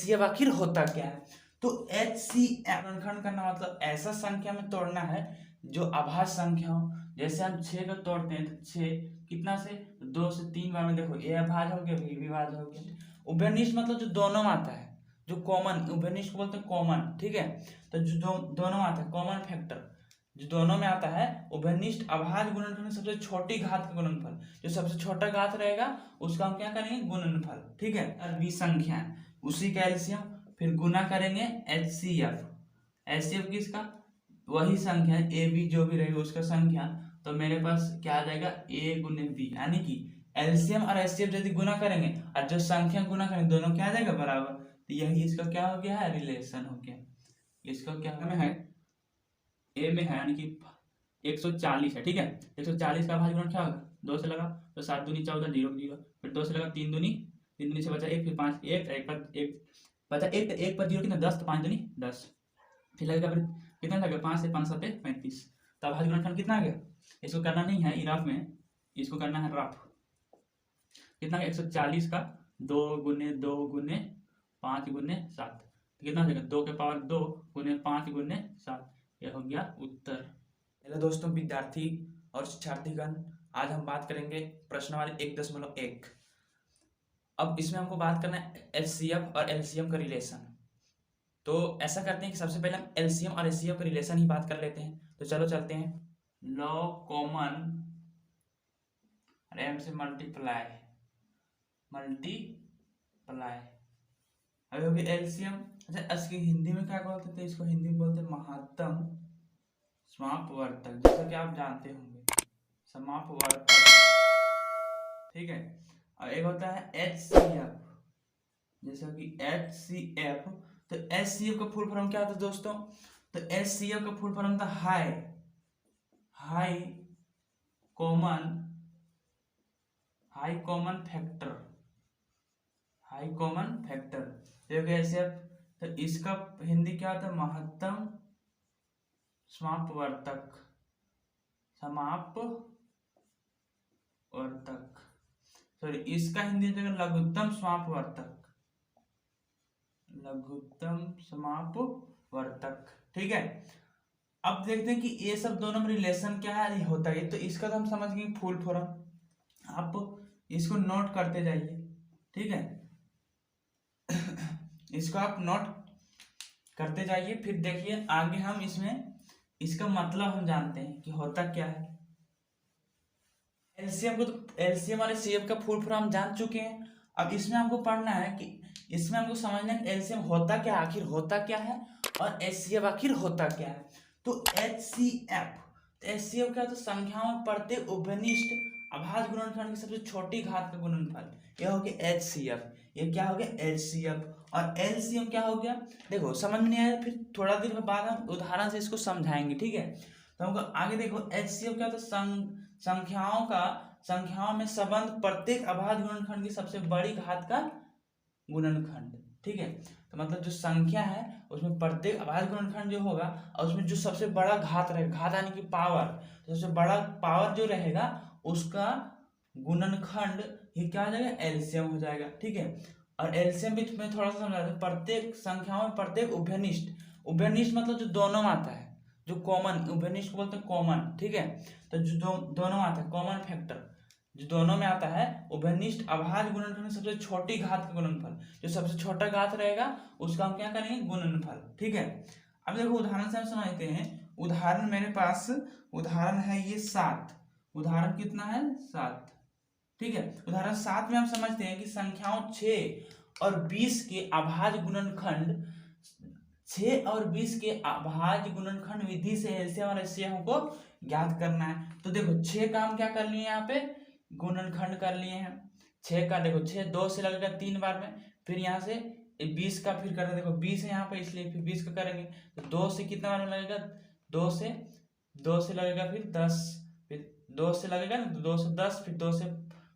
HCF आखिर होता क्या है। तो एचसीएफ गुणनखंड करना मतलब ऐसा संख्या में तोड़ना है जो अभाज्य संख्या हो। जैसे हम 6 को तोड़ते हैं तो 6 कितना से 2 से 3 बार में, देखो ए अभाज्य हो गया, बी भी अभाज्य हो गया। उभयनिष्ठ मतलब जो दोनों में आता है, जो कॉमन, उभयनिष्ठ को बोलते हैं कॉमन, ठीक है। तो जो दोनों आता है, कॉमन फैक्टर जो दोनों में आता है, उभयनिष्ठ अभाज्य गुणनफल में सबसे छोटी घात का गुणनफल, जो सबसे छोटा घात रहेगा उसका हम क्या करेंगे, गुणनफल, ठीक है। और 20 संख्या उसी का एलसीएम, फिर गुना करेंगे एचसीएफ। एचसीएफ किसका, वही संख्या ए बी जो भी रहेगी उसका संख्या। तो मेरे पास क्या आ जाएगा, ए गुने बी, यानी कि एलसीएम और एचसीएफ यदि गुना करेंगे और जो संख्या गुना करेंगे दोनों क्या आ जाएगा, बराबर। तो यही इसका क्या हो गया है, रिलेशन हो गया। इसका क्या है, ए में है यानी कि 140 है, ठीक है। 140 का भाज्य गुणन क्या होगा, 2 से लगा तो 7 दूनी 14, 0 0, फिर 2 से लगा 3 दूनी से बचा 1, फिर 5 1 बचा 1 पर 0 कितना 10, तो 5 दूनी 10, फिर लगेगा फिर कितना लगेगा 5 से 5 7 35। तो भाज्य गुणनखंड कितना आ गया, इसको करना नहीं है इराफ में, इसको करना है राफ। कितना 140 का 2 गुने 2 गुने 5 गुने 7, कितना हो जाएगा 2 के पावर 2 गुने 5 गुने 7, यह हो गया उत्तर। हेलो दोस्तों, विद्यार्थी और शिक्षार्थीगण, आज हम बात करेंगे प्रश्नावली 1.1। अब इसमें हमको बात करना है एचसीएफ और एलसीएम का रिलेशन। तो ऐसा करते हैं कि सबसे पहले हम एलसीएम और एचसीएफ का रिलेशन ही बात कर लेते हैं। तो चलो चलते हैं, लॉ कॉमन और एम से मल्टीप्लाई, अभी हो गया एलसीएम। अच्छा, इसकी हिंदी में क्या बोलते थे, इसको हिंदी में बोलते महत्तम समापवर्तक, जैसा कि आप जानते होंगे, समापवर्तक, ठीक है। और एक होता है एचसीएफ, जैसा कि एचसीएफ। तो एचसीएफ का फुल फॉर्म क्या होता है दोस्तों, तो एचसीएफ का फुल फॉर्म था हाई कॉमन फैक्टर, देखो ऐसे। तो इसका हिंदी क्या होता है, महत्तम समापवर्तक, सॉरी, इसका हिंदी जगह लघुत्तम समापवर्तक, ठीक है। अब देखते हैं कि ये सब दोनों में रिलेशन क्या है, होता है। तो इसका तो हम समझ गए फुल फॉर्म, आप इसको नोट करते जाइए, ठीक है। इसको आप नोट करते जाइए, फिर देखिए आगे हम इसमें इसका मतलब हम जानते हैं कि होता क्या है। एलसीएम को, तो एलसीएम और एचसीएफ का फुल फॉर्म हम जान चुके हैं। अब इसमें हमको पढ़ना है कि इसमें हमको समझना है एलसीएम होता क्या, आखिर होता क्या है, और एचसीएफ आखिर होता क्या है। तो एचसीएफ क्या, तो संख्याओं में प्रत्येक उभयनिष्ठ अभाज्य गुणनखंड की सबसे छोटी घात का गुणनफल, यह हो गया एचसीएफ। ये क्या हो गया, एचसीएफ। और एलसीएम क्या हो गया, देखो समझ नहीं आया, फिर थोड़ा देर बाद हम उदाहरण से इसको समझाएंगे, ठीक है। तो हमको आगे देखो, एचसीएफ क्या, तो संख्याओं में संबंध प्रत्येक अभाज्य गुणनखंड की सबसे बड़ी घात का गुणनखंड, ठीक है। तो मतलब जो संख्या है उसमें प्रत्येक अभाज्य गुणनखंड जो होगा और उसमें जो सबसे बड़ा घात रहेगा, घात यानी कि पावर, तो सबसे बड़ा पावर जो रहेगा उसका गुणनखंड ये क्या हो जाएगा, एलसीएम हो जाएगा, ठीक है। और एलसीएम भी मैं थोड़ा सा समझा दूं, प्रत्येक संख्याओं में प्रत्येक उभयनिष्ठ मतलब जो दोनों में आता है, जो कॉमन, उभयनिष्ठ को बोलते हैं कॉमन, ठीक है। तो जो दोनों आता है, कॉमन फैक्टर जो दोनों में आता है, उभयनिष्ठ अभाज्य गुणनफल में सबसे छोटी घात का गुणनफल, जो सबसे छोटा घात रहेगा उसका हम क्या करेंगे, गुणनफल, ठीक है। अब देखो उदाहरण से हम समझते हैं। उदाहरण मेरे पास उदाहरण है ये 7, उदाहरण कितना है 7, ठीक है। उदाहरण 7 में हम समझते हैं कि संख्याओं 6 और 20 के अभाज्य गुणनखंड, 6 और 20 के अभाज्य गुणनखंड विधि से एलसीएम और एचसीएफ को ज्ञात करना है। तो देखो 6 का हम क्या कर लिए, यहाँ पे गुणनखंड कर लिए हैं। 6 का देखो 6 2 से लगेगा 3 बार में, फिर यहाँ से 20 का फिर करना, देखो 20 है यहाँ पे इसलिए फिर 20 का करेंगे। तो 2 से कितना बार में लगेगा, 2 से लगेगा फिर 10, फिर 2 से लगेगा ना, 2 से 10,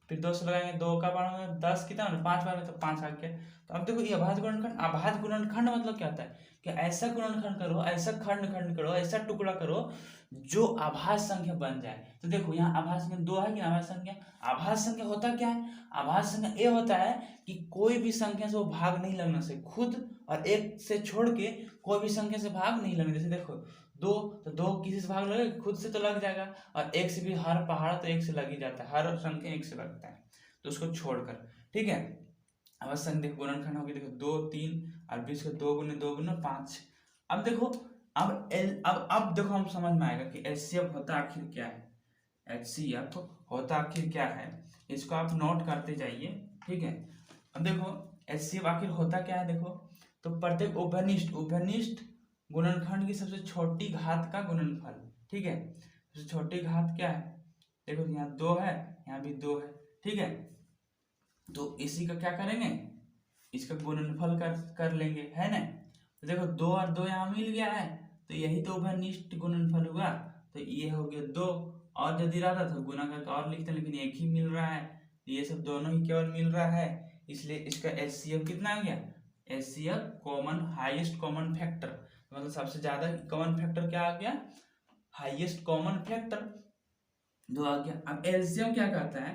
फिर फिर 2 से लगाएंगे, 2 का बार में 10 कितना 5 बार में, तो 5 आ गया। तो अब देखो ये अभाज्य गुणनखंड, अभाज्य गुणनखंड मतलब क्या होता है कि ऐसा गुणनखंड करो, ऐसा खंड करो, ऐसा टुकड़ा करो जो अभाज्य संख्या बन जाए। तो देखो यहाँ अभाज्य संख्या 2 है कि अभाज्य संख्या, अभाज्य संख्या होता क्या है, अभाज्य संख्या ये होता है कि कोई भी संख्या से वो भाग नहीं लगना से खुद, और एक से छोड़ के कोई भी संख्या से भाग नहीं लगना। जैसे देखो 2, तो 2 किसी से भाग लगे खुद से तो लग जाएगा, और एक से भी, हर पहाड़ तो एक से लग ही जाता है, हर संख्या एक से लगता है, तो उसको छोड़कर, ठीक है। अब संख्या गुणनखंड होगी, देखो 2 3 और 20 को 2 गुने 2 गुने 5। अब देखो अब देखो हम समझ में आएगा कि एचसीएफ होता आखिर क्या है, एचसीएफ होता आखिर क्या है, इसको आप नोट करते जाइए, ठीक है। अब देखो एचसीएफ आखिर होता क्या है, देखो तो प्रत्येक उभयनिष्ठ गुणनखंड की सबसे छोटी घात का गुणनफल, ठीक है। सबसे छोटी घात क्या है, देखो यहाँ 2 है, यहाँ भी 2 है, ठीक है। तो इसी का क्या करेंगे, इसका गुणनफल कर लेंगे, है ना। तो देखो 2 और 2 यहाँ मिल गया है, तो यही तो उभयनिष्ठ गुणनफल हुआ। तो ये हो गया 2, और यदि रहता तो गुना करके और लिखते, लेकिन एक ही मिल रहा है, ये सब दोनों ही केवल मिल रहा है, इसलिए इसका एचसीएफ कितना आ गया, HCF common highest common factor, मतलब सबसे ज्यादा कॉमन फैक्टर क्या आ गया, हाईएस्ट कॉमन फैक्टर 2 आ गया। अब एलसीएम क्या कहता है,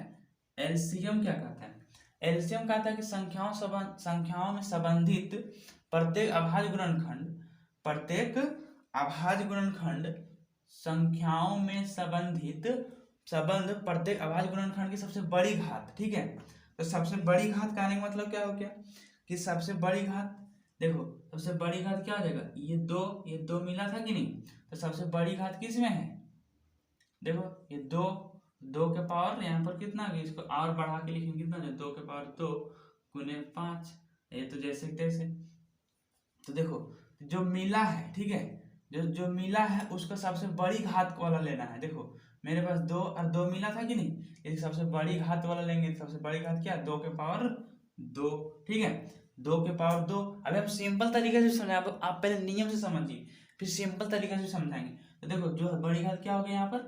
एलसीएम क्या कहता है, एलसीएम कहता है कि संख्याओं में संबंधित प्रत्येक अभाज्य गुणनखंड संख्याओं में संबंध प्रत्येक अभाज्य गुणनखंड की सबसे बड़ी घात, ठीक है। तो सबसे बड़ी घात कहने का मतलब क्या हो गया कि सबसे बड़ी घात, देखो सबसे बड़ी घात क्या हो जाएगा, ये दो मिला था कि नहीं, तो सबसे बड़ी घात किस में है, देखो ये 2 के पावर यहाँ पर कितना आ गया, इसको और बढ़ा के लिखेंगे कितना, 2 के पावर 2 गुने 5, ये तो जैसे तैसे। तो देखो जो मिला है, ठीक है, जो मिला है उसका सबसे बड़ी घात वाला लेना है। देखो मेरे पास 2 और 2 मिला था कि नहीं, यदि सबसे बड़ी घात वाला लेंगे, सबसे बड़ी घात क्या, 2 के पावर 2, ठीक है, 2 के पावर 2। अभी हम सिंपल तरीके से समझे, आप पहले नियम से समझिए, फिर सिंपल तरीके से समझाएंगे। तो देखो जो बड़ी घात क्या हो गया यहाँ पर,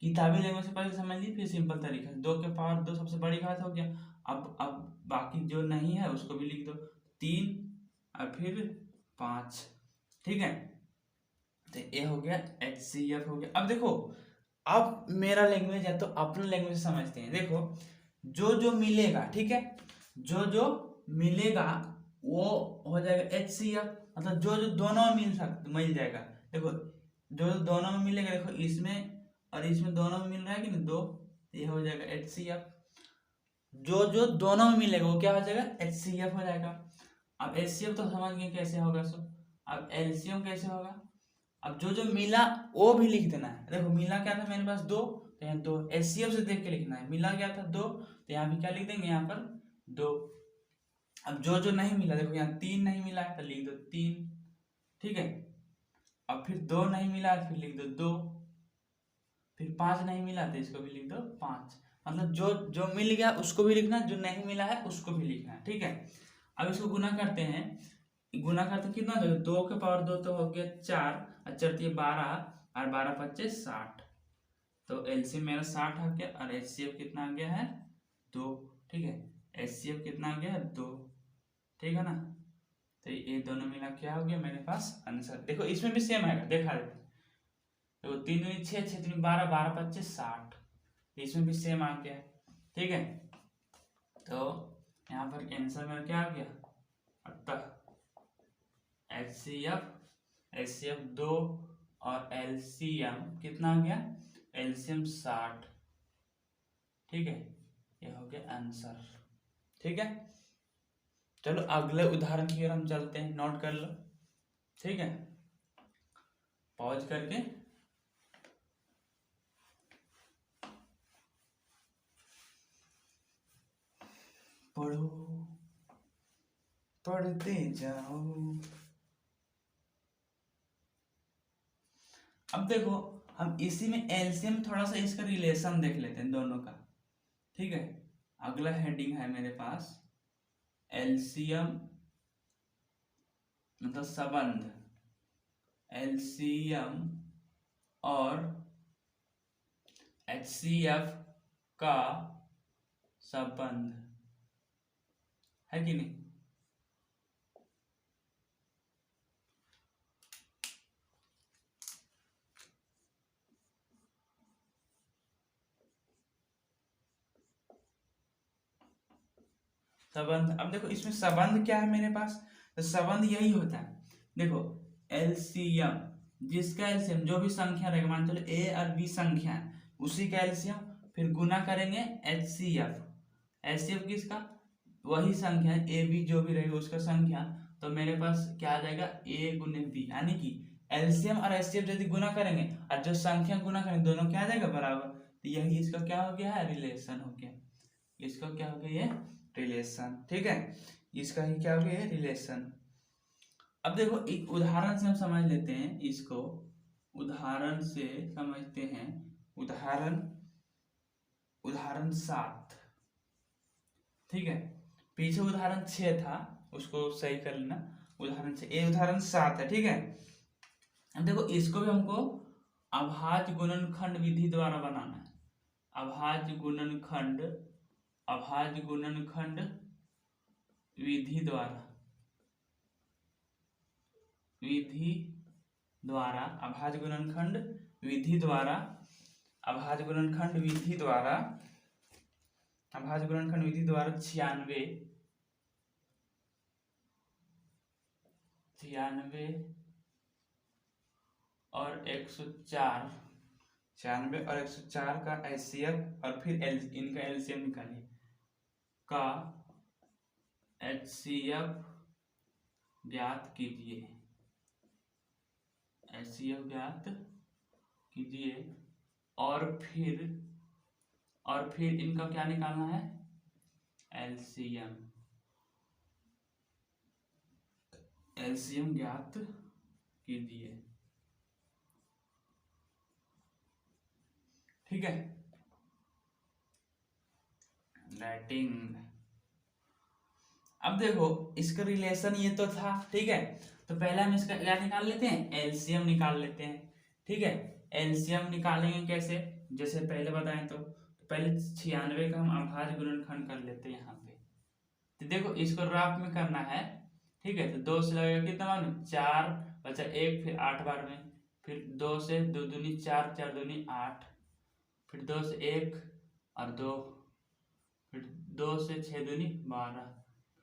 किताबी लैंग्वेज से पहले समझ लीजिए, फिर सिंपल तरीका से 2 के पावर 2 सबसे बड़ी घात हो गया। अब बाकी जो नहीं है उसको भी लिख दो, 3 और फिर 5, ठीक है। तो ये हो गया एचसीएफ हो गया। अब देखो अब मेरा लैंग्वेज है तो अपना लैंग्वेज समझते हैं। देखो जो मिलेगा, ठीक है, जो मिलेगा वो हो जाएगा एचसीएफ, मतलब जो दोनों में मिल जाएगा। देखो जो दोनों में मिलेगा, देखो इसमें और इसमें दोनों में मिल रहा है कि नहीं 2, ये हो जाएगा एचसीएफ। जो दोनों में मिलेगा वो क्या हो जाएगा, एचसीएफ हो जाएगा। अब एचसीएफ तो समझ गए कैसे होगा सो, अब एलसीएम कैसे होगा। अब जो मिला वो भी लिख देना है। देखो मिला क्या था मेरे पास 2, तो यहाँ 2, एचसीएफ से देख के लिखना है, मिला क्या था 2, तो यहाँ भी क्या लिख देंगे, यहाँ पर 2। अब जो नहीं मिला, देखो यहाँ 3 नहीं मिला है तो लिख दो 3, ठीक है। अब फिर 2 नहीं मिला फिर लिख दो 2, फिर 5 नहीं मिला तो इसको भी लिख दो 5। मतलब जो मिल गया उसको भी लिखना, जो नहीं मिला है उसको भी लिखना, ठीक है। अब इसको गुना करते हैं, गुना करते कितना हो, 2 के पावर 2 तो हो गया 4, और 4 12, और 12 25 60, तो एलसीएम मेरा 60 आ गया, और एचसीएफ कितना आ गया है 2, ठीक है। एचसीएफ कितना आ गया है 2, ठीक है ना। तो ये दोनों मिला क्या हो गया मेरे पास आंसर। देखो इसमें भी सेम आएगा, देखा देते, तो 3 दूनी 6, 6 दूनी 12, 12 25 60, इसमें भी सेम आ गया, ठीक है। तो यहाँ पर आंसर मेरा क्या आ गया, अतः एचसीएफ 2 और एलसीएम कितना आ गया, एलसीएम 60, ठीक है। ये हो गया आंसर, ठीक है। चलो अगले उदाहरण की ओर हम चलते हैं, नोट कर लो, ठीक है, पॉज करके। पढ़ो पढ़ते जाओ। अब देखो हम इसी में एलसीएम थोड़ा सा इसका रिलेशन देख लेते हैं दोनों का, ठीक है। अगला हेडिंग है मेरे पास एलसीएम मतलब संबंध, एलसीएम और एचसीएफ का संबंध है कि नहीं। संबंध, अब देखो इसमें संबंध क्या है मेरे पास, तो संबंध यही होता है, देखो एलसीएम, जिसका एलसीएम जो भी संख्या रहेगा, मान चलो ए और बी संख्या है, उसी का एलसीएम, फिर गुना करेंगे एचसीएफ, एचसीएफ किसका, वही संख्या है ए बी जो भी रहेगा उसका संख्या, तो मेरे पास क्या आ जाएगा ए गुने बी, यानी कि एलसीएम और एचसीएफ यदि गुना करेंगे और जो संख्या गुना करेंगे दोनों क्या आ जाएगा बराबर, तो यही इसका क्या हो गया है, रिलेशन हो गया, इसका क्या हो गया ये रिलेशन, ठीक है, इसका ही क्या हो गया रिलेशन। अब देखो एक उदाहरण से हम समझ लेते हैं इसको, उदाहरण से समझते हैं, उदाहरण 7, ठीक है, पीछे उदाहरण 6 था उसको सही कर लेना, उदाहरण 6 ये उदाहरण 7 है, ठीक है। अब देखो इसको भी हमको अभाज्य गुणनखंड विधि द्वारा बनाना है, अभाज्य गुणनखंड विधि द्वारा अभाज्य गुणनखंड विधि द्वारा 96 और 104 का एचसीएफ और फिर इनका एलसीएम निकालिए, का एचसीएफ ज्ञात कीजिए, एचसीएफ ज्ञात कीजिए, और फिर इनका क्या निकालना है, एलसीएम ज्ञात कीजिए, ठीक है, राइटिंग। अब देखो इसका रिलेशन ये तो था, ठीक है, तो पहले हम इसका क्या निकाल लेते हैं, एलसीएम निकाल लेते हैं, ठीक है, एलसीएम निकालेंगे कैसे, जैसे पहले बताएं तो पहले 96 का हम अभाज्य गुणनखंड कर लेते हैं यहाँ पे, तो देखो इसको राफ में करना है, ठीक है, तो 2 से लगेगा कितना बार में 4 बचा 1, फिर 8 बार में, फिर 2 से 2 दूनी 4, 4 दूनी 8, फिर 2 से 1 और 2, फिर 2 से 6 दूनी 12,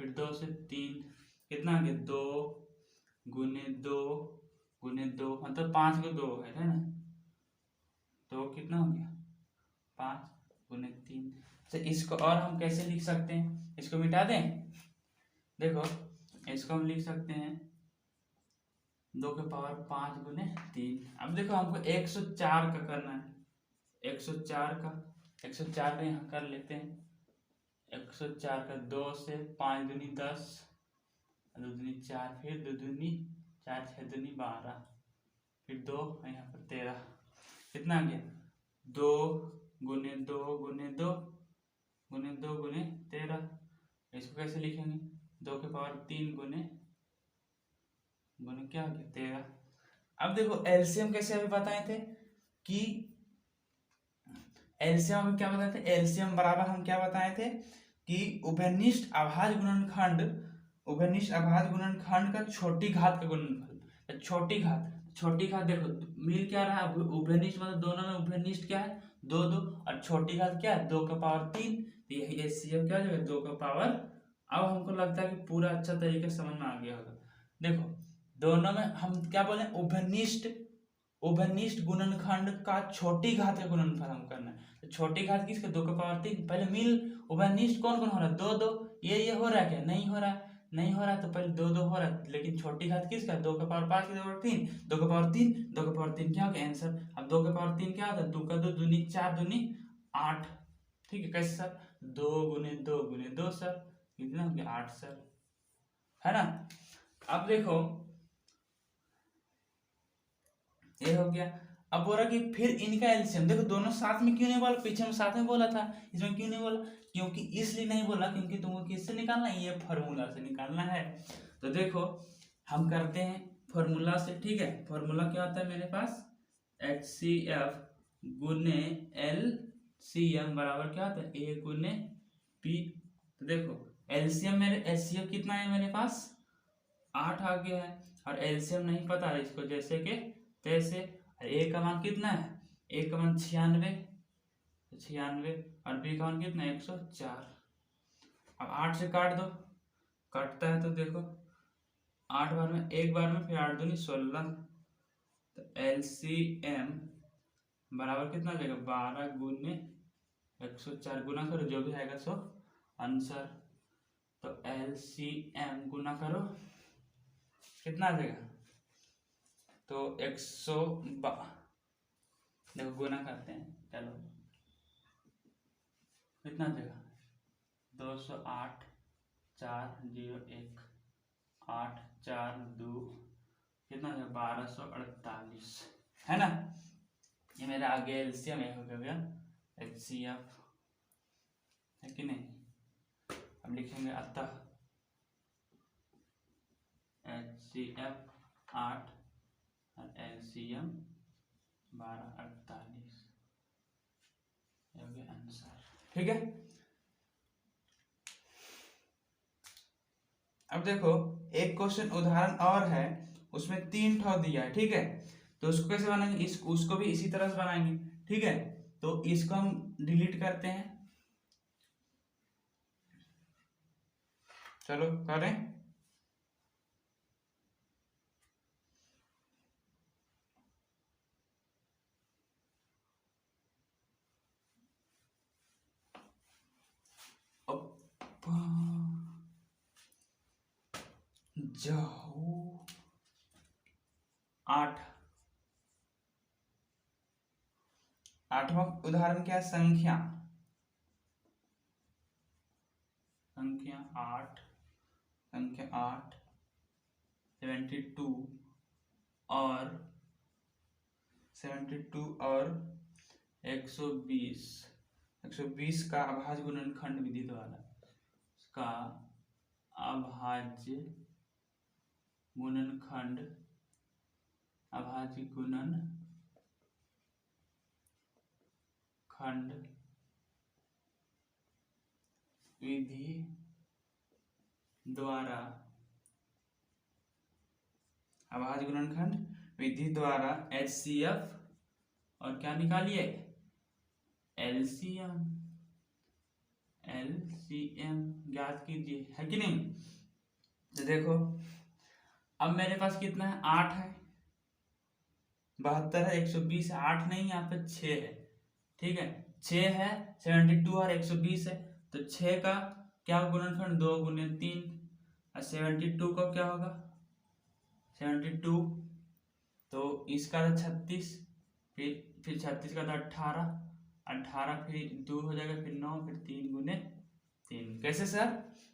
फिर 2 से 3 कितना आ गया 2 गुने 2 मतलब 5 को 2 है ना, तो कितना हो गया 5 गुने 3। तो इसको और हम कैसे लिख सकते हैं, इसको मिटा दें, देखो इसको हम लिख सकते हैं 2 के पावर 5 गुने 3। अब देखो हमको 104 का करना है, 104 का यहाँ कर लेते हैं, 104 का 2 से 5 दूनी 10, 2 दूनी 4, फिर 2 दूनी 4, 6 दूनी 12, फिर 2 यहाँ पर 13, कितना आ गया 2 गुने 2 गुने 2 गुने 2 गुने 13। इसको कैसे लिखेंगे 2 के पावर 3 गुने क्या हो गया 13। अब देखो एलसीएम कैसे अभी बताए थे कि एलसीएम अभी क्या बताए थे, एलसीएम बराबर हम क्या बताए थे कि उभयनिष्ठ अभाज्य गुणनखंड का छोटी घात का गुणनफल, छोटी घात देखो मिल क्या रहा है, उभयनिष्ठ मतलब दोनों में उभयनिष्ठ क्या है 2 2, और छोटी घात क्या है 2 का पावर 3, तो यही एचसीएफ क्या हो जाएगा 2 का पावर। अब हमको लगता है कि पूरा अच्छा तरीके से समझ में आ गया होगा। देखो दोनों में हम क्या बोले, उभयनिष्ठ गुणनखंड का छोटी घात का गुणनफल हम करना है, तो छोटी घात किसका 2 का पावर 3, पहले मिल उभयनिष्ठ कौन कौन हो रहा है 2 2, ये हो रहा है क्या, नहीं हो रहा तो पहले 2 2 हो रहा है, लेकिन छोटी घात किसका 2 का पावर 5 का पावर 3, 2 का पावर 3 क्या हो गया आंसर। अब 2 का पावर 3 क्या होता है 2 का 2 दूनी 4 दूनी 8, ठीक है, कैसे सर 2 गुने 2 सर, कितना हो गया 8 सर, है ना। अब देखो ये हो गया। अब बोला कि फिर इनका एलसीएम, देखो दोनों साथ में क्यों नहीं बोला, पीछे में साथ में बोला था, इसमें क्यों नहीं बोला, क्योंकि इसलिए नहीं बोला क्योंकि तुमको किससे निकालना है, ये फॉर्मूला से निकालना है। तो देखो हम करते हैं फॉर्मूला से, ठीक है, फॉर्मूला क्या होता है मेरे पास HCF गुने LCM बराबर क्या होता है A गुने पी। तो देखो एलसीएम मेरे एचसीएफ कितना है मेरे पास 8 आ गया है, और एलसीएम नहीं पता है इसको जैसे कि तैसे। ए का मान कितना है, ए का मान 96 और बी का मान कितना है 104। अब 8 से काट दो, कटता है तो देखो 8 बार में, एक बार में, फिर 8 दूनी 16। तो एलसीएम बराबर कितना आ जाएगा 12 गुने 104, गुना करो जो भी आएगा सो आंसर। तो एलसीएम गुना करो कितना आ जाएगा, तो 100 देखो गुना करते हैं, चलो कितना आ जाएगा 208 401 8 4 2 कितना आ जाएगा 1248 है ना। ये मेरा आगे एलसीएम हो गया एचसीएफ है कि नहीं। अब लिखेंगे अतः एचसीएफ 8 और एलसीएम 1248 ये हो गया आंसर। ठीक है, अब देखो एक क्वेश्चन उदाहरण और है, उसमें 3 ठो दिया है। ठीक है, तो उसको कैसे बनाएंगे, उसको भी इसी तरह से बनाएंगे। ठीक है, तो इसको हम डिलीट करते हैं, चलो करें। जाओ 8 8वां उदाहरण क्या है, संख्या 8 72 और 120 का अभाज्य गुणनखंड विधि द्वारा का अभाज्य गुणनखंड विधि द्वारा अभाज्य गुणनखंड विधि द्वारा एचसीएफ और क्या निकालिए एलसीएम ज्ञात कीजिए, है कि नहीं। तो देखो अब मेरे पास कितना है 8 है, 72 है, 120 है, 8 नहीं यहाँ पे 6 है। ठीक है, 6 है, 72 और 120 है, तो 6 का क्या गुणनखंड 2 गुने 3 और 72 का क्या होगा 72, तो इसका था 36, फिर 36 का था 18 फिर 2 हो जाएगा, फिर 9, फिर 3 गुने 3। कैसे सर,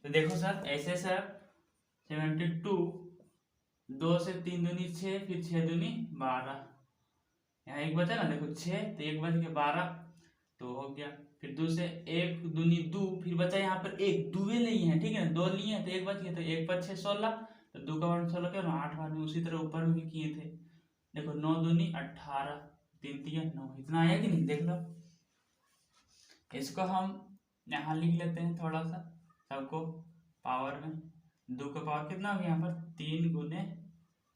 तो देखो सर ऐसे सर 72 2 से 3 दूनी 6, फिर 6 दूनी 12, यहाँ एक बचा ना, देखो 6 तो एक बच के 12 तो हो गया, फिर 2 से 1 दूनी 2, फिर बचा यहाँ पर 1, दुए लिए हैं। ठीक है ना, 2 लिए हैं तो 1 बच गया, तो 1 पर 6 16, तो 2 का वन 16 क्या 8 बार में, उसी तरह ऊपर में भी किए थे। देखो 9 दूनी 18, 3 3 9, इतना आया कि नहीं, देख लो। इसको हम यहाँ लिख लेते हैं थोड़ा सा सबको पावर में, 2 का पावर कितना हो गया यहाँ पर 3 गुने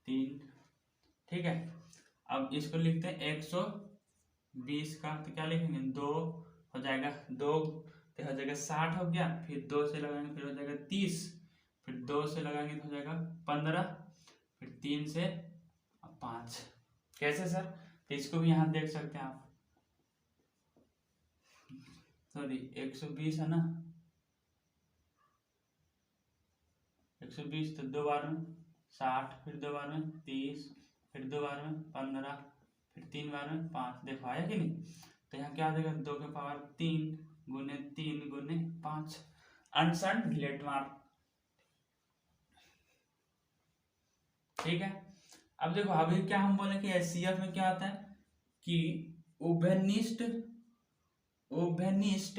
3। ठीक है, अब इसको लिखते हैं 120 का, तो क्या लिखेंगे 2 हो जाएगा, 2 तो हो जाएगा 60 हो गया, फिर 2 से लगाएंगे फिर हो जाएगा 30, फिर 2 से लगाएंगे तो हो जाएगा 15, फिर 3 से 5। कैसे सर, तो इसको भी यहाँ देख सकते हैं आप, सॉरी 120 है ना, 120 तो 2 बार में 60, फिर 2 बार में 30, फिर 2 बार में 15, फिर 3 बार में 5। देखो आया कि नहीं, तो यहाँ क्या आ जाएगा 2 के पावर 3 गुने 3 गुने 5, आंसर डिलीट मार। ठीक है, अब देखो अभी क्या हम बोले कि एचसीएफ में क्या आता है कि उभयनिष्ठ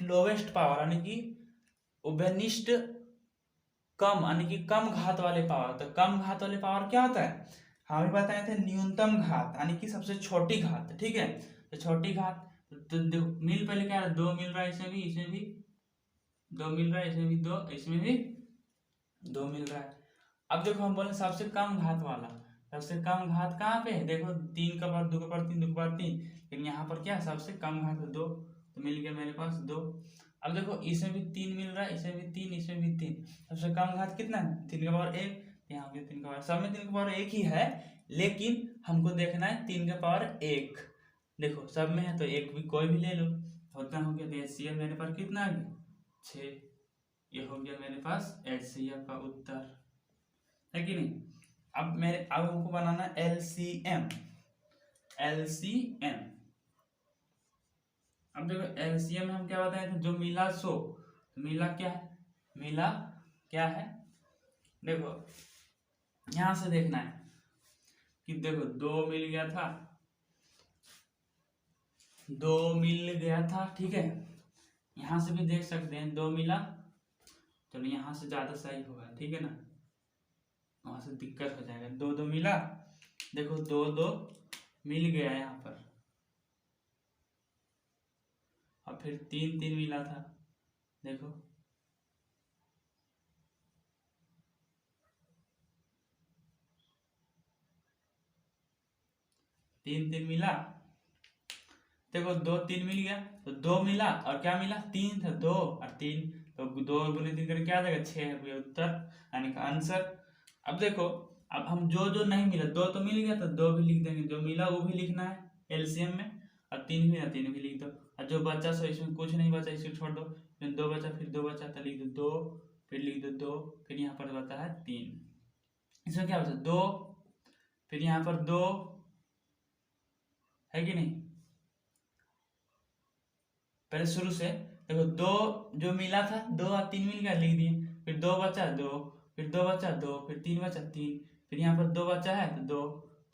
लोवेस्ट पावर, यानी कि उभयनिष्ठ कम, यानी कि कम घात वाले पावर। तो कम घात वाले पावर क्या होता है, हमें बताए थे न्यूनतम घात, यानी कि सबसे छोटी घात। ठीक है, तो छोटी घात तो मिल पहले क्या है 2 मिल रहा है, इसमें भी 2 मिल रहा है, इसमें भी 2, इसमें भी 2 मिल रहा है। अब देखो हम बोले सबसे कम घात वाला, सबसे कम घात कहाँ पे है, देखो 3 का पावर 2 का पावर 3, 2 का पावर 3, लेकिन यहाँ पर क्या सबसे कम घात है 2, तो मिल गया मेरे पास 2। अब देखो इसमें भी 3 मिल रहा है, इसमें भी 3, इसमें भी 3, सबसे कम घात कितना है 3 का पावर 1, यहाँ पे 3 का पावर, सब में 3 का पावर 1 ही है, लेकिन हमको देखना है 3 का पावर 1। देखो सब में है तो एक भी कोई भी ले लो, उतना हो गया। तो HCF मेरे पास कितना आ गया 6, ये हो गया मेरे पास HCF का उत्तर, है कि नहीं। अब हमको बनाना LCM। अब देखो LCM में हम क्या बताए थे, जो मिला सो, मिला क्या है, मिला क्या है, देखो यहां से देखना है कि देखो 2 मिल गया था, 2 मिल गया था, ठीक है। यहां से भी देख सकते हैं 2 मिला, चलो यहाँ से ज्यादा सही होगा, ठीक है ना, वहां से दिक्कत हो जाएगा। 2 2 मिला, देखो 2 2 मिल गया यहाँ पर, और फिर 3 3 मिला था, देखो 3 3 मिला, देखो 2 3 मिल गया, तो 2 मिला और क्या मिला 3 था, 2 और 3, तो 2 गुने 3 करके क्या आ जाएगा 6 है उत्तर, यानी का आंसर। अब देखो अब हम जो जो नहीं मिला, 2 तो मिल गया तो 2 भी लिख देंगे, जो मिला वो भी लिखना है LCM में, और 3 भी ना 3 भी लिख दो, और जो बचा सो इसमें कुछ नहीं बचा, इसको छोड़ दो, फिर 2 बचा, फिर 2 बचा तो लिख दो 2, फिर लिख दो 2, फिर यहाँ पर बचा है 3, इसमें क्या बचा 2, फिर यहाँ पर 2, है कि नहीं। पहले शुरू से देखो 2 जो मिला था 2 और 3 मिल गया, लिख दिए, फिर 2 बचा 2, फिर 2 बचा 2, फिर 3 बचा 3, फिर यहाँ पर 2 बचा है तो 2,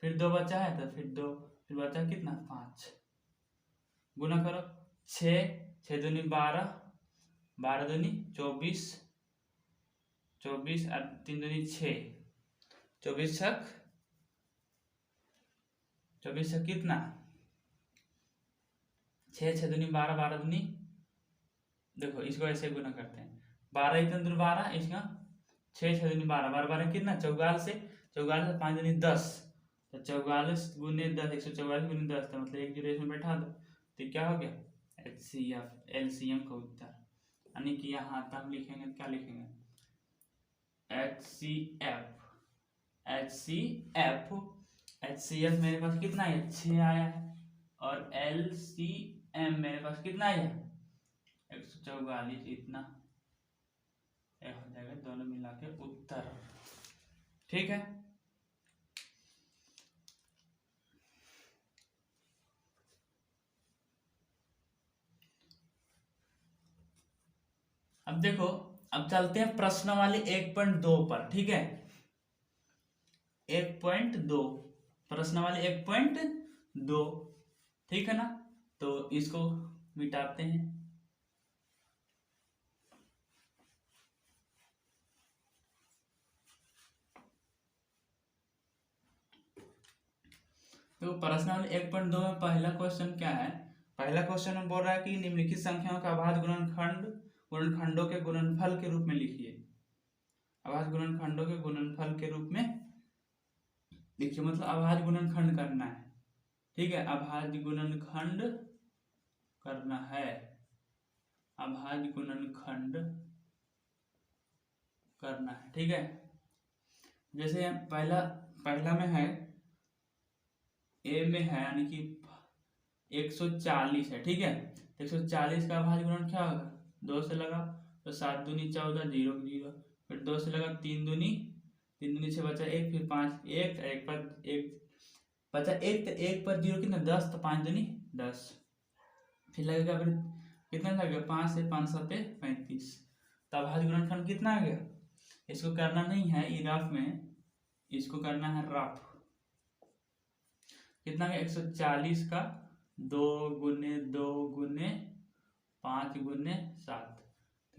फिर 2 बचा है तो फिर 2, फिर बचा कितना 5, गुना करो 6, 6 दूनी 12, 12 दूनी 24, 24 और 3 दूनी 6, 24 छक 24 छक कितना 6, 6 दूनी 12, 12 दूनी, देखो इसको ऐसे गुना करते हैं, 12 एक दूनी 12, इसका 6 6 दूनी 12, 12 12 कितना 44 से 5 दूनी 10, तो 44 गुने 10, 144 गुने 10, तो मतलब एक जीरो इसमें बैठा दो, तो क्या हो गया HCF LCM का उत्तर, यानी कि यहाँ आता हम लिखेंगे क्या लिखेंगे HCF मेरे पास कितना है 6 आया है, और LCM मेरे पास कितना आया 144, इतना हो जाएगा दोनों मिला के उत्तर, ठीक है। अब देखो अब चलते हैं प्रश्न वाले 1.2 पर, ठीक है 1.2, प्रश्न वाले 1.2, ठीक है ना, तो इसको मिटाते हैं। तो प्रश्न वाले 1.2 में पहला क्वेश्चन क्या है, पहला क्वेश्चन में बोल रहा है कि निम्नलिखित संख्याओं का अभाज्य गुणनखंडों के गुणनफल के रूप में लिखिए, अभाज्य गुणनखंडों के गुणनफल के रूप में लिखिए, मतलब अभाज्य गुणनखंड करना है, ठीक है अभाज्य गुणनखंड करना है, अभाज्य गुणनखंड करना है, ठीक है। जैसे पहला में है ए में है, यानी कि 140 है, ठीक है 140 का अभाज्य गुणन क्या होगा 2 से लगा, तो 7 दूनी 14, 0 0, फिर 2 से लगा 3 दूनी 6 बचा 1, फिर 5 1 पर 1 बचा 1, तो 1 पर 0 कितना 10, तो 5 दूनी 10, फिर लगेगा फिर कितना लगेगा 5 से 5 7 35, तो अभाज्य गुणनखंड कितना आ गया, इसको करना नहीं है रफ में, इसको करना है रफ, कितना है 140 का 2 गुने 2 गुने 5 गुने 7,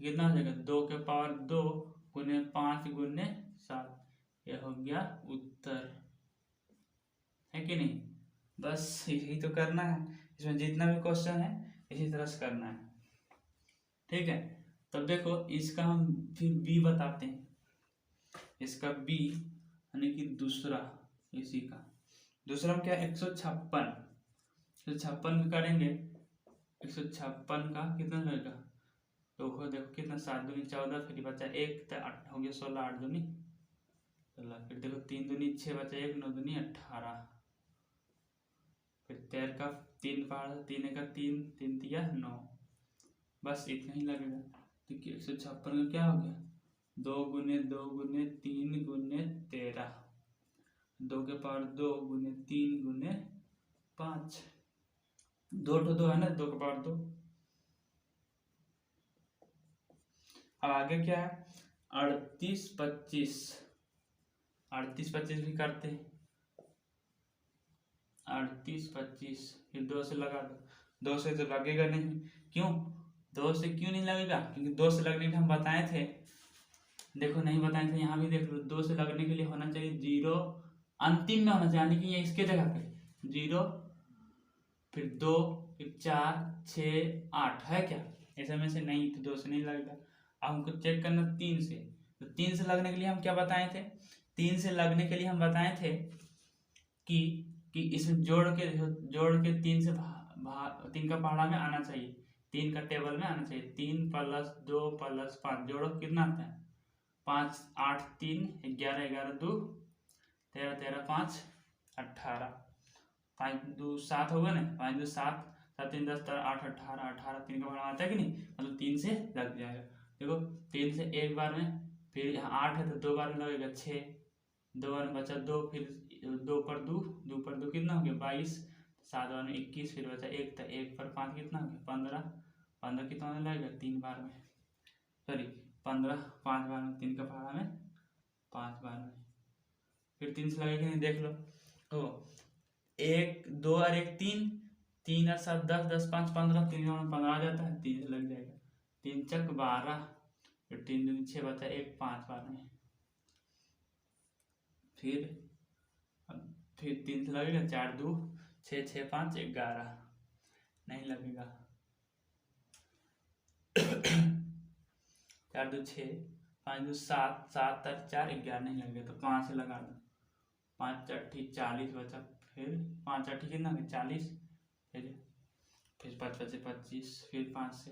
तो कितना हो जाएगा 2 के पावर 2 गुने 5 गुने 7, यह हो गया उत्तर, है कि नहीं। बस यही तो करना है, इसमें जितना भी क्वेश्चन है इसी तरह से करना है, ठीक है। तब देखो इसका हम फिर बी बताते हैं, इसका बी यानी कि दूसरा, इसी का दूसरा हम क्या 156 भी करेंगे। 156 का कितना लगेगा, तो देखो कितना 7 दूनी 14, फिर बचा 1 तो 8 हो गया 16, 8 दूनी 16, फिर देखो 3 दूनी 6 बचा 1, 9 दूनी 18, फिर 13 का 3 पहाड़ 3 का 3 3 तिया 9, बस इतना ही लगेगा। तो 156 का क्या हो गया 2 गुने 2 गुने 3 गुने 13, 2 के पावर 2 गुने 3 गुने 5, 2 तो 2 है ना, 2 के पावर 2। अब आगे क्या है 38 25, 38 25 भी करते हैं। 38 25 फिर 2 से लगा दो, 2 से तो लगेगा नहीं, क्यों 2 से क्यों नहीं लगेगा, क्योंकि 2 से लगने के हम बताए थे, देखो नहीं बताए थे, यहाँ भी देख लो 2 से लगने के लिए होना चाहिए 0 अंतिम में होना चाहिए, यानी कि ये इसके जगह पे 0 फिर 2 फिर 4 6 8 है क्या, ऐसे में से नहीं, तो 2 से नहीं लगेगा। अब हमको चेक करना 3 से, तो 3 से लगने के लिए हम क्या बताए थे, 3 से लगने के लिए हम बताए थे कि इसमें जोड़ के 3 से 3 का पहाड़ा में आना चाहिए, 3 का टेबल में आना चाहिए, 3 + 2 + 5 जोड़ो कितना आता है 5 8 3 11 11 2 13 13 5 18, 5 2 7 होगा ना, 5 2 7 7 3 10 8 18 18 3 का पहाड़ा आता है कि नहीं, मतलब 3 से लग जाएगा। देखो 3 से एक बार में, फिर यहाँ 8 है तो 2 बार में लगेगा 6, 2 बार में बचा 2, फिर 2 पर 2 कितना हो गया 22, 7 बार में 21, फिर बचा 1 तो 1 पर 5 कितना हो गया 15, 15 कितना होने लगेगा 3 बार में, सॉरी 15 5 बार में 3 का पहाड़ा में 5 बार में, फिर 3 से लगेगा नहीं देख लो, तो 1 2 और 1 3 3 और 7 10 10 5 15, 3 में 15 आ जाता है, 3 से लग जाएगा, 3 चक 12, फिर 3 दूनी 6 बचा 1 5 बार में, फिर 3 से लगेगा 4 2 6 6 5 11, नहीं लगेगा 4 2 6 5 2 7 7 और 4 11 नहीं लगेगा, तो 5 से लगा दो, 5 8 40 बचा, फिर 5 8 कितना 40, फिर 5 5 25, फिर 5 से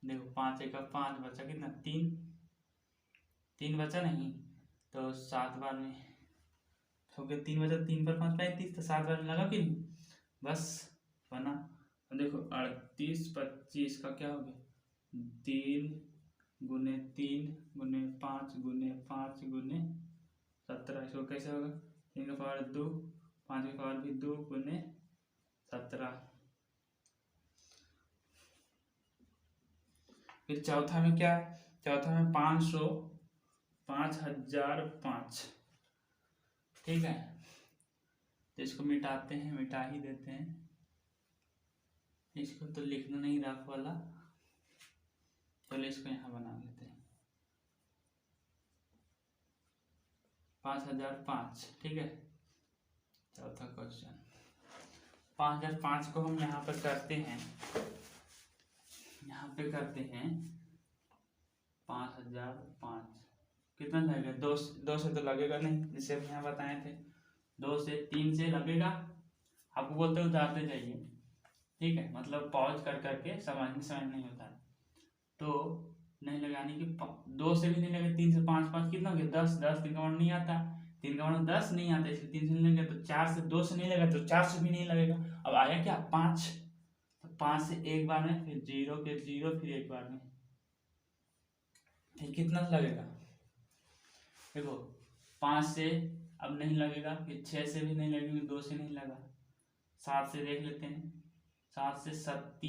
देखो 5 1 5 बचा कितना 3 बचा नहीं, तो 7 बार में हो गया 3 बचा, 3 पर 5 35, तो 7 बार में लगा कि नहीं, बस बना। देखो 38 25 का क्या हो गया 3 गुने 3 गुने 5 गुने 5 गुने 17, इसको कैसे होगा 3 का पावर 2 5 का पावर भी 2 गुने 17, फिर चौथा में क्या है, चौथा में 500 5005, ठीक है, तो इसको मिटाते हैं, मिटा ही देते हैं, इसको तो लिखना नहीं रफ वाला, चलो इसको यहाँ बना लेते हैं 5005, ठीक है। चौथा क्वेश्चन 5005 को हम यहाँ पर करते हैं, यहाँ पे करते हैं 5005 कितना लगेगा 2 से तो लगेगा नहीं, जिसे हम यहाँ बताए थे 2 से 3 से लगेगा, आपको बोलते हैं उतारते जाइए, ठीक है, मतलब पॉज कर करके समझ नहीं होता है, तो नहीं लगाने की 2 से भी नहीं लगे, 3 से 5 5 कितना हो गया 10 10, 3 का मान नहीं आता, 3 का मान 10 नहीं आता, इसलिए 3 से नहीं लगेगा, तो 4 से 2 से नहीं लगा तो 4 से भी नहीं लगेगा। अब आया क्या 5, तो 5 से एक बार में, फिर 0 के 0, फिर एक बार में, फिर कितना लगेगा देखो 5 से अब नहीं लगेगा, फिर 6 से भी नहीं लगेगा, 2 से नहीं लगा, 7 से देख लेते हैं, 7 से 7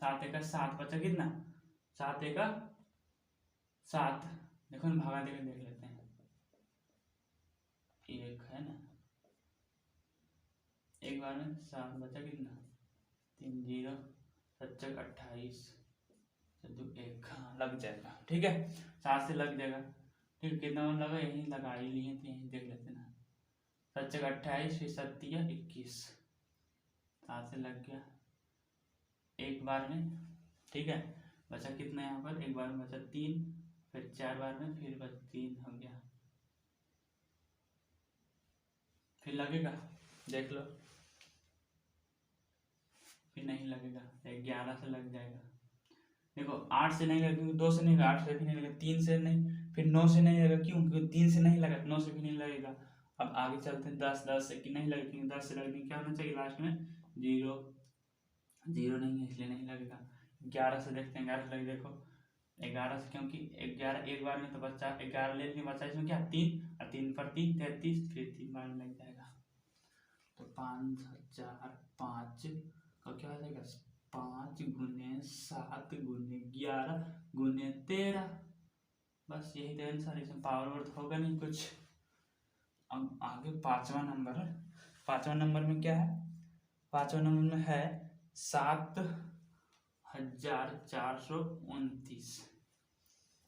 7 एक 7 बचा कितना 7 एक 7, देखो ना भागा देकर देख लेते हैं, 1 है ना, एक बार में 7 बचा कितना 3 0 7 28 2 1, हाँ लग जाएगा, ठीक है 7 से लग जाएगा, ठीक कितना लगा यही लगा ही लिए थे, यही देख लेते ना, 7 28 फिर 7 21, 7 से लग गया एक बार में, ठीक है, बचा कितना यहाँ पर, एक बार में बचा 3, फिर 4 बार में, फिर बस 3 हो गया। फिर लगेगा, देख लो, फिर नहीं लगेगा, 11 से लग जाएगा। देखो 8 से नहीं लगेगा, 2 से नहीं लगा, 8 से भी नहीं लगेगा, 3 से नहीं, फिर 9 से नहीं लगेगा, क्यों, क्योंकि 3 से नहीं लगा, 9 से भी नहीं लगेगा। अब आगे चलते हैं 10 से कि नहीं लगेगा, क्योंकि 10 से लगने क्या होना चाहिए लास्ट में, 0, 0 नहीं है इसलिए नहीं लगेगा। 11 से देखते हैं, 11 से लगे, देखो 11 से, क्योंकि 11 एक बार में तो बच्चा 11 ले लेंगे, बच्चा इसमें क्या 3, और 3 पर 3 33, फिर 3 बार में लग जाएगा। तो 5 4 5 का क्या हो जाएगा, 5 गुने 7 गुने 11 गुने 13, बस यही तो आंसर। इसमें पावर वर्थ होगा नहीं कुछ। अब आगे 5वां नंबर है। 5वां नंबर में क्या है, 5वां नंबर में है 7429।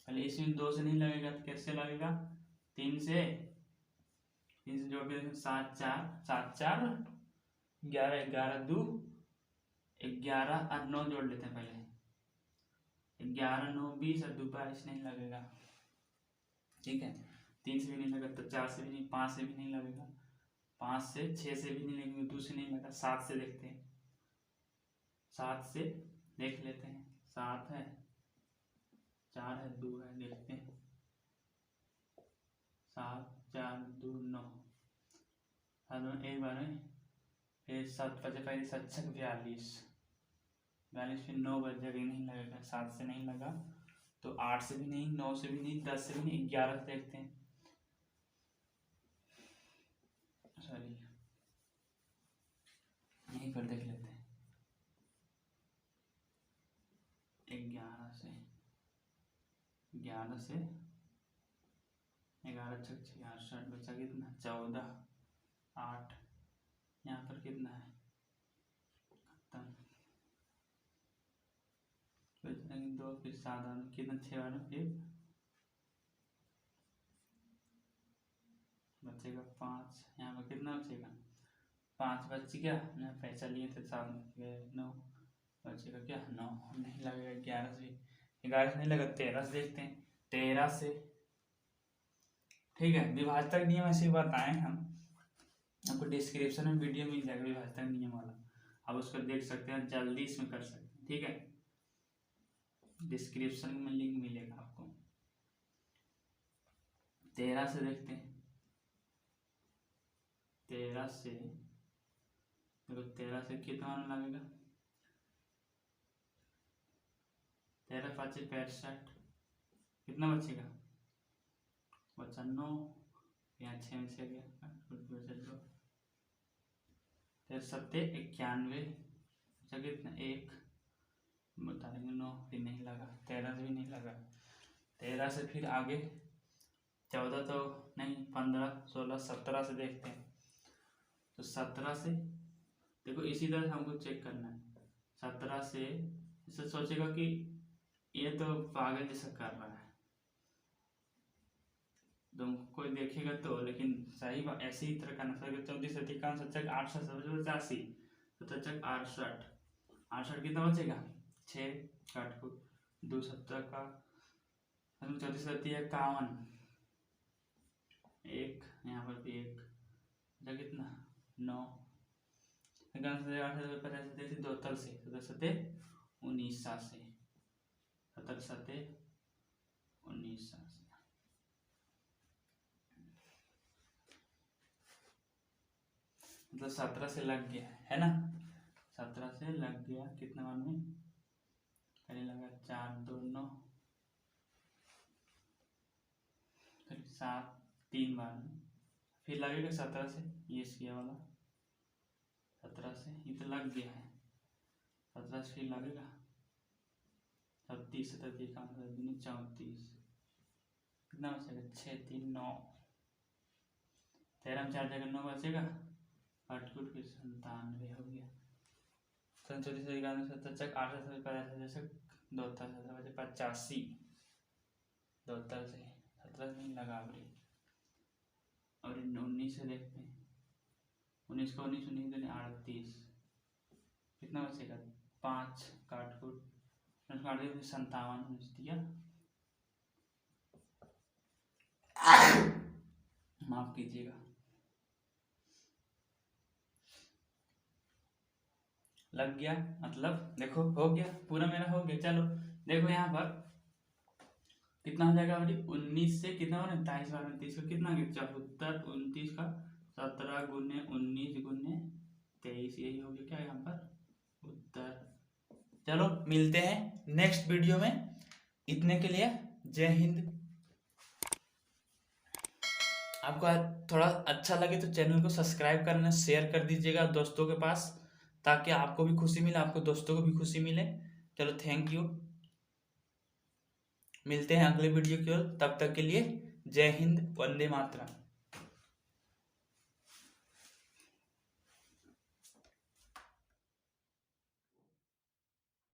पहले इसमें 2 से नहीं लगेगा तो कैसे लगेगा, 3 से जोड़ के देखें, 7 4 11 11 2 11 और 9 जोड़ लेते हैं पहले, 11 9 20 और 2 22 नहीं लगेगा, ठीक है। 3 से भी नहीं लगा तो 4 से भी नहीं, 5 से भी नहीं लगेगा, 5 से 6 से भी नहीं लगेगा, 2 से नहीं लगा, 7 से देखते हैं, 7 से देख लेते हैं, 7 है, 4 है, 2 है, देखते हैं, 7 4 2 9, एक बार में, फिर 7 5 पहले 7 6 42, फिर 9 बज जाएगा, नहीं लगेगा, 7 से नहीं लगा तो 8 से भी नहीं, 9 से भी नहीं, 10 से भी नहीं, 11 से देखते हैं, सॉरी यहीं पर देख लेते हैं, 11 से 11 से 11 छक 66, बचा कितना 14 8, यहाँ पर कितना है खत्म, फिर 2, फिर 7 कितना 6 बार में, फिर बचेगा 5, यहाँ पर कितना बचेगा 5 बच गया, यहाँ पैसा लिए थे 7 9 बचेगा क्या 9, नहीं लगेगा। 11 से 11 से नहीं लगा, 13 से देखते हैं, 13 से, ठीक है। विभाजक नियम ऐसे ही बताएं हम आपको, डिस्क्रिप्शन में वीडियो मिल जाएगा विभाजक नियम वाला, आप उसको देख सकते हैं, जल्दी इसमें कर सकते हैं, ठीक है। डिस्क्रिप्शन में लिंक मिलेगा आपको। 13 से देखते हैं, 13 से देखो, 13 से कितना लगेगा, 13 5 65, कितना बचेगा, बचा 9, यहाँ 6 में से गया, बचा 2, 7 91, बचा कितना 1, बता देंगे 9, फिर नहीं लगा, 13 से भी नहीं लगा, 13 से फिर आगे 14 तो नहीं, 15 16 17 से देखते हैं, तो 17 से देखो, इसी तरह से हमको चेक करना है, 17 से इसे सोचेगा कि ये तो पागल जैसा कर रहा है, तो कोई देखेगा तो, लेकिन सही बात ऐसे ही तरह करना चाहिए। 34 अधिकांश सचक 880, 87 68, 68 कितना बचेगा 6, काट को 2 7 का 34 51, 1 यहाँ पर भी 1, बचा कितना 9, 2 तल से 19 से 17 19 से, मतलब 17 से लग गया है ना, 17 से लग गया, कितने बार में पहले लगा 4 2 9, फिर 7 3 बार में, फिर लगेगा 17 से, ये किया वाला 17 से, ये तो लग गया है, 17 से फिर लगेगा 37 37 का 34, कितना बचेगा 6 3 9, 13 में 4 जगह 9 बचेगा, 8 फिर 97 हो गया, 34 77 8 2 बचे 85, 2 से 17 नहीं लगा अभी, और 19 से देखते हैं, 19 को 19 38, कितना बचेगा 5, काट को 57 दिया, माफ कीजिएगा, लग गया, मतलब देखो हो गया, पूरा मेरा हो गया। चलो देखो यहाँ पर कितना हो जाएगा भाई, 19 से कितना हो, 23 बार 29 का कितना गया, 74, 29 का 17 गुने 19 गुने 23, यही हो गया क्या यहाँ पर उत्तर। चलो मिलते हैं नेक्स्ट वीडियो में, इतने के लिए जय हिंद। आपको थोड़ा अच्छा लगे तो चैनल को सब्सक्राइब करना, शेयर कर दीजिएगा दोस्तों के पास, ताकि आपको भी खुशी मिले, आपको दोस्तों को भी खुशी मिले। चलो थैंक यू, मिलते हैं अगले वीडियो की ओर, तब तक के लिए जय हिंद, वंदे मातरम।